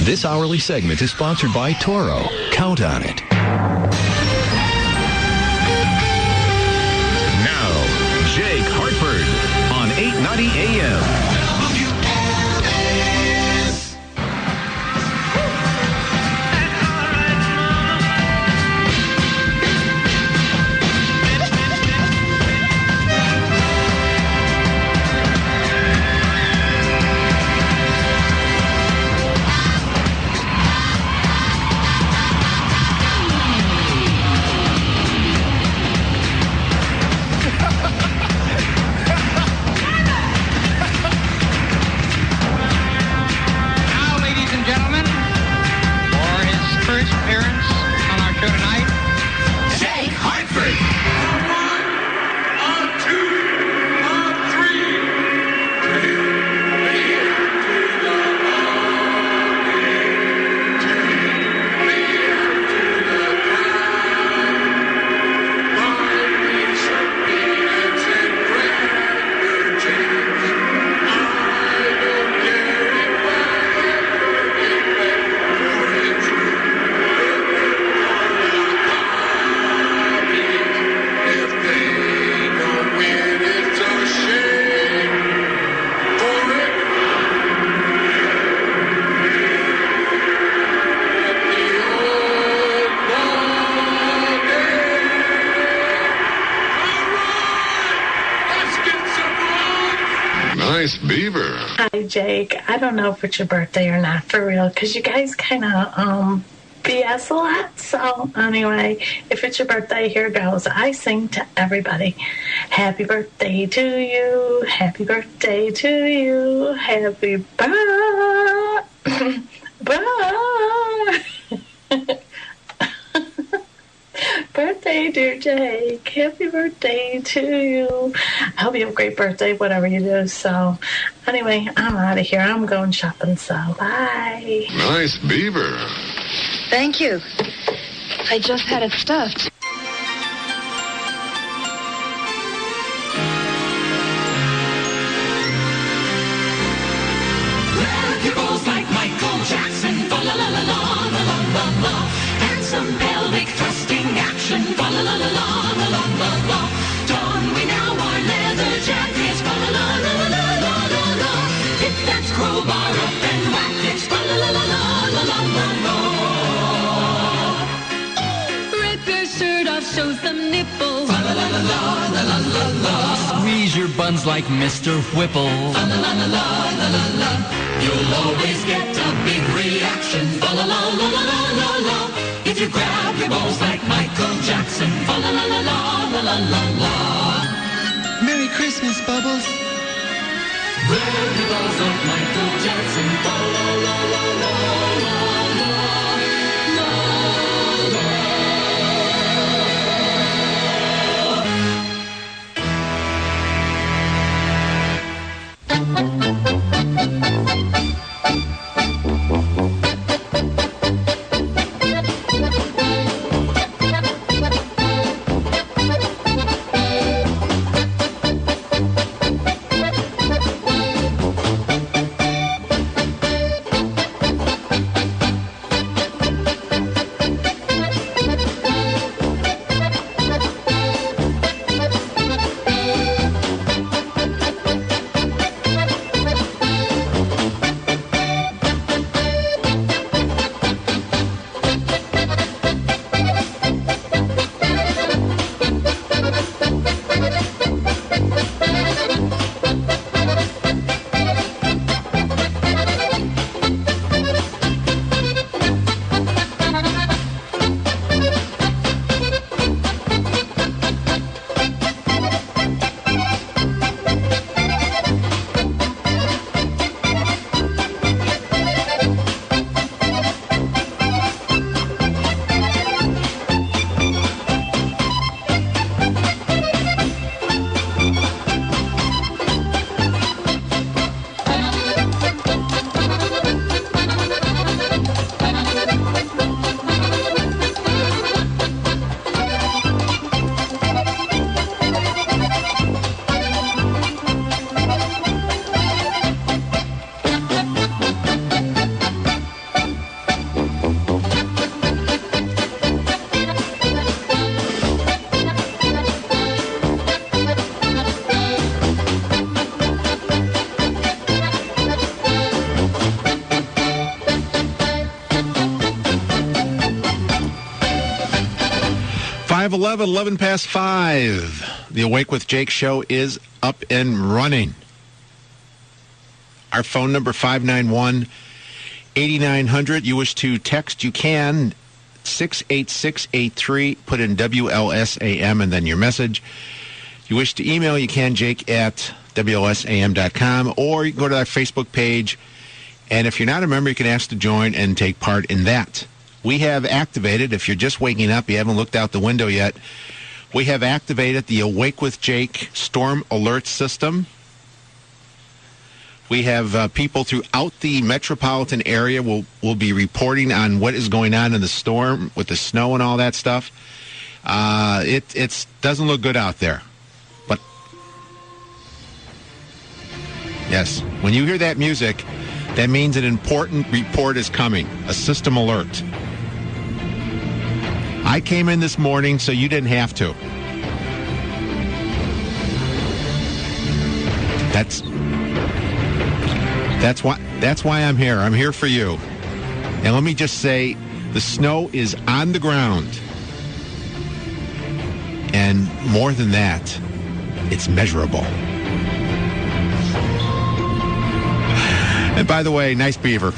This hourly segment is sponsored by Toro. Count on it. Now, Jake Hartford on 890 AM. Nice beaver. Hi, Jake. I don't know if it's your birthday or not, for real, because you guys kind of BS a lot. So anyway, if it's your birthday, here goes. I sing to everybody. Happy birthday to you. Happy birthday to you. Happy birthday, dear Jake. Happy birthday to you. I hope you have a great birthday, whatever you do. So anyway, I'm out of here. I'm going shopping, so bye. Nice beaver. Thank you. I just had it stuffed. Rolls like Michael Jackson, fa la la la la la la la la, and some pelvic thrusting action, fa la la la la la la la la. Don we now our leather jackets, fa la la la la la la la. Hit that crowbar up and whack it, fa la la la la la la la. Rip your shirt off, show some nipples, Fa la la la la la la la la. Squeeze your buns like Mr. Whipple. Fa la la la la la la la. You'll always get a big reaction, fa la la la la la la la. If you grab your balls like Michael Jackson, fa la la la la la la la la. Merry Christmas, Bubbles. Grab your balls like Michael Jackson, fa la la la la la la la la. 5:11, 11 past 5. The Awake with Jake show is up and running. Our phone number, 591-8900. You wish to text, you can. 68683. Put in WLSAM and then your message. You wish to email, you can, Jake at WLSAM.com. Or you can go to our Facebook page. And if you're not a member, you can ask to join and take part in that. We have activated, if you're just waking up, you haven't looked out the window yet, we have activated the Awake with Jake Storm Alert System. We have people throughout the metropolitan area will be reporting on what is going on in the storm with the snow and all that stuff. It doesn't look good out there. But, yes, when you hear that music, that means an important report is coming, a system alert. I came in this morning, so you didn't have to. That's why I'm here. I'm here for you. And let me just say, the snow is on the ground. And more than that, it's measurable. And by the way, nice beaver.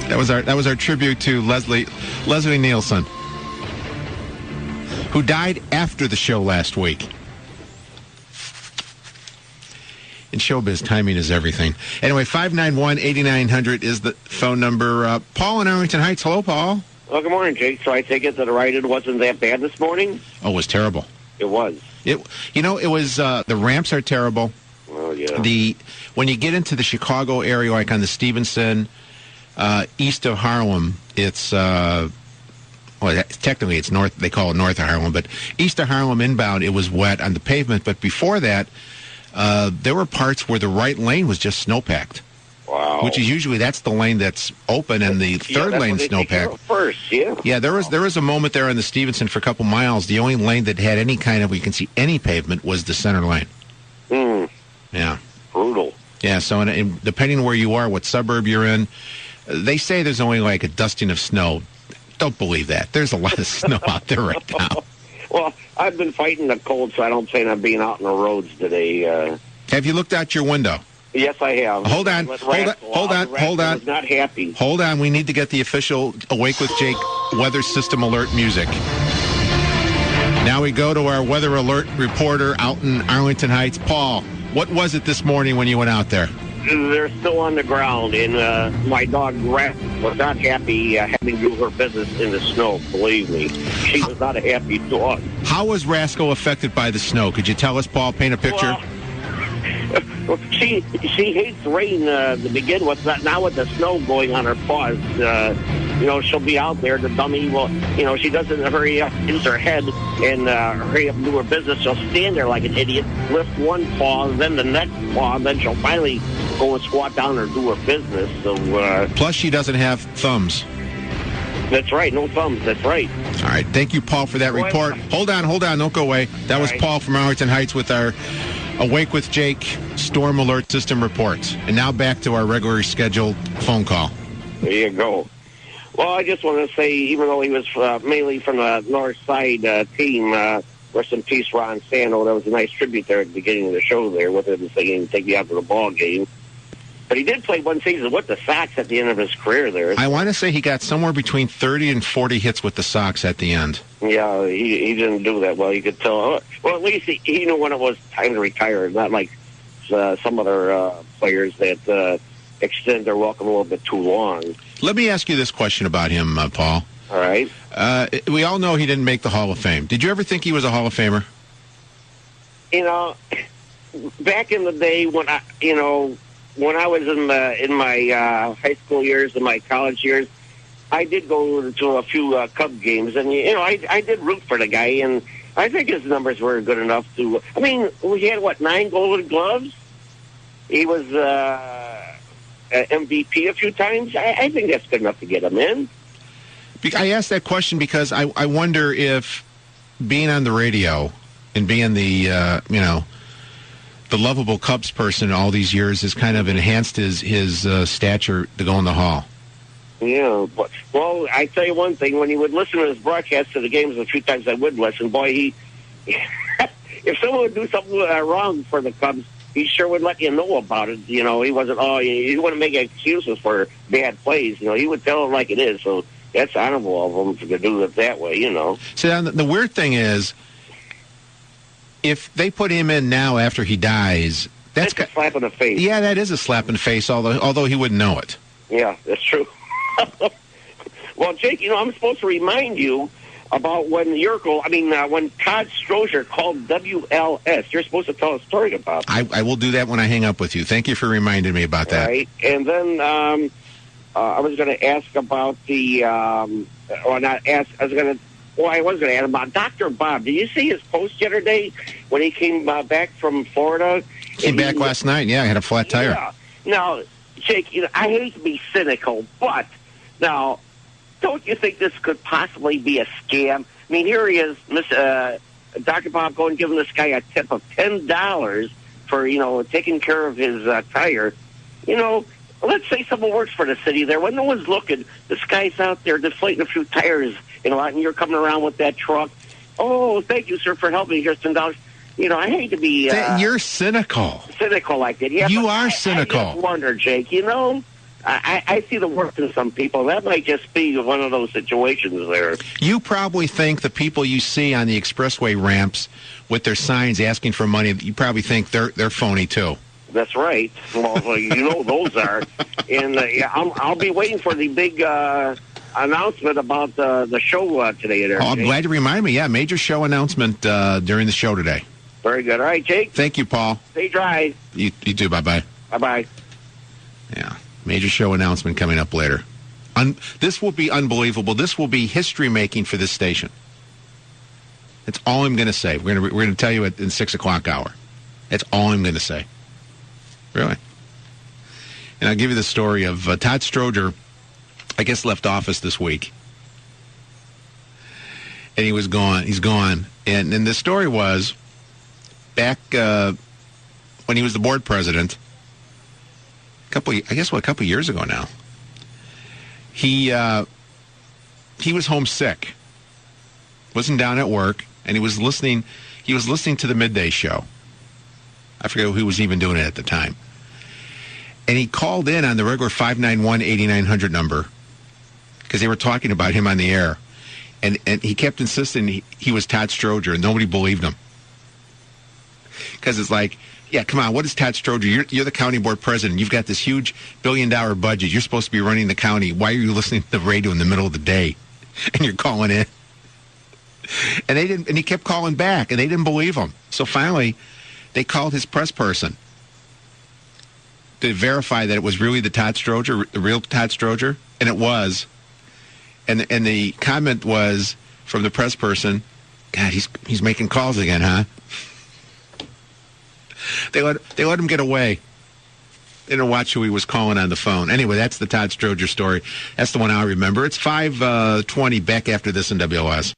That was our tribute to Leslie Nielsen, who died after the show last week. In showbiz, timing is everything. Anyway, 591-8900 is the phone number. Paul in Arlington Heights. Hello, Paul. Well, good morning, Jake. So I take it that the ride-in wasn't that bad this morning? Oh, it was terrible. It was. It was, the ramps are terrible. Oh, yeah. When you get into the Chicago area, like on the Stevenson, east of Harlem, it's, technically it's north, they call it north of Harlem, but east of Harlem inbound, it was wet on the pavement. But before that, there were parts where the right lane was just snowpacked. Wow. Which is usually, that's the lane that's open, and the third lane snowpacked. First, yeah. Yeah, there was a moment there on the Stevenson for a couple miles. The only lane that had any kind of, you can see any pavement, was the center lane. Yeah. Brutal. Yeah, so and depending on where you are, what suburb you're in, they say there's only like a dusting of snow. Don't believe that. There's a lot of snow out there right now. Well, I've been fighting the cold, so I don't plan on being out on the roads today. Have you looked out your window? Yes, I have. Hold on. Was not happy. Hold on. We need to get the official Awake with Jake weather system alert music. Now we go to our weather alert reporter out in Arlington Heights. Paul, what was it this morning when you went out there? They're still on the ground, and my dog Rat was not happy having to do her business in the snow, believe me. She was not a happy dog. How was Rascal affected by the snow? Could you tell us, Paul, paint a picture? Well, she hates rain to begin with. Now with the snow going on her paws, she'll be out there. The dummy will, she doesn't hurry up, use her head, and hurry up and do her business. She'll stand there like an idiot, lift one paw, then the next paw, and then she'll finally go and squat down or do her business. So plus, she doesn't have thumbs. That's right, no thumbs. That's right. All right, thank you, Paul, for that report. Hold on, don't go away. That was Paul from Arlington Heights with our Awake with Jake Storm Alert System report. And now back to our regularly scheduled phone call. There you go. Well, I just want to say, even though he was mainly from the North Side team, rest in peace, Ron Sano. That was a nice tribute there at the beginning of the show there with him saying, take me out to the ball game. But he did play one season with the Sox at the end of his career there. I want to say he got somewhere between 30 and 40 hits with the Sox at the end. Yeah, he didn't do that well. You could tell. Well, at least he knew when it was time to retire, not like some other players that extend their welcome a little bit too long. Let me ask you this question about him, Paul. All right. We all know he didn't make the Hall of Fame. Did you ever think he was a Hall of Famer? Back in the day when I was in my high school years and my college years, I did go to a few Cub games, and I did root for the guy, and I think his numbers were good enough to. I mean, he had 9 Golden Gloves. He was MVP a few times. I think that's good enough to get him in. I asked that question because I wonder if being on the radio and being the the lovable Cubs person all these years has kind of enhanced his stature to go in the Hall. Yeah, but, well, I tell you one thing. When he would listen to his broadcast to the games, the few times I would listen, boy, he if someone would do something wrong for the Cubs, he sure would let you know about it. You know, he wasn't. Oh, he wouldn't make excuses for bad plays. You know, he would tell it like it is. So that's honorable of him to do it that way. You know. See, the weird thing is, if they put him in now after he dies, that's a slap in the face. Yeah, that is a slap in the face. Although he wouldn't know it. Yeah, that's true. Well, Jake, you know, I'm supposed to remind you about when when Todd Strozier called WLS. You're supposed to tell a story about that. I will do that when I hang up with you. Thank you for reminding me about that. Right. And then I was going to ask about I was going to ask about Dr. Bob. Did you see his post yesterday when he came back from Florida? Came back last night. Yeah, I had a flat tire. Yeah. Now, Jake, you know, I hate to be cynical, but now, don't you think this could possibly be a scam? I mean, here he is, Dr. Bob, going and giving this guy a tip of $10 for, you know, taking care of his tire. You know, let's say someone works for the city there. When no one's looking, this guy's out there deflating a few tires and you're coming around with that truck. Oh, thank you, sir, for helping me. Here's $10. You know, I hate to be... you're cynical. Cynical like that. Yeah, you are cynical. I just wonder, Jake, you know... I see the worst in some people. That might just be one of those situations there. You probably think the people you see on the expressway ramps with their signs asking for money, you probably think they're phony too. That's right. Well, you know those are. And I'll be waiting for the big announcement about the show today. There, I'm glad you remind me. Yeah, major show announcement during the show today. Very good. All right, Jake. Thank you, Paul. Stay dry. You too. Bye-bye. Bye-bye. Yeah. Major show announcement coming up later. This will be unbelievable. This will be history-making for this station. That's all I'm going to say. We're going to tell you in 6 o'clock hour. That's all I'm going to say. Really. And I'll give you the story of Todd Strozier, I guess, left office this week. And he was gone. He's gone. And the story was, back when he was the board president, a couple years ago now. He was homesick. Wasn't down at work, and he was listening to the midday show. I forget who was even doing it at the time. And he called in on the regular 591-8900 number because they were talking about him on the air. And he kept insisting he was Todd Strozier, and nobody believed him. Because it's like, yeah, come on, what is Todd Strozier? You're the county board president. You've got this huge billion-dollar budget. You're supposed to be running the county. Why are you listening to the radio in the middle of the day? And you're calling in. And they didn't. And he kept calling back, and they didn't believe him. So finally, they called his press person to verify that it was really the real Todd Strozier, and it was. And the comment was from the press person, God, he's making calls again, huh? They let him get away. They didn't watch who he was calling on the phone. Anyway, that's the Todd Strozier story. That's the one I remember. It's 5:20 back after this in WLS.